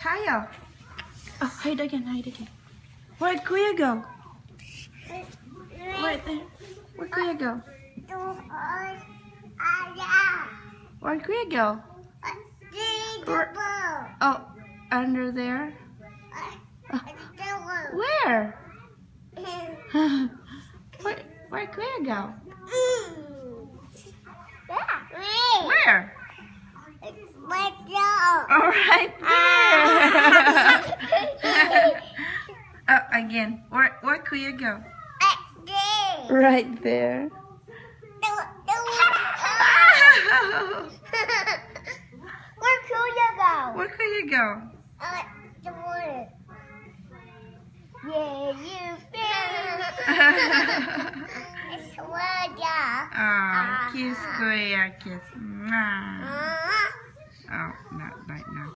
Higher. Oh, hide again, hide again. Where'd Kuya go? Right there. Where'd Kuya go? Where'd Kuya go? Oh, under there? Where? Where'd Kuya go? Where? All right there. Oh, again. Where'd Kuya go? Right there. Where Kuya go? Where'd Kuya go? The water. Yeah, you It's water. Oh, kiss Kuya, kiss. Mwah.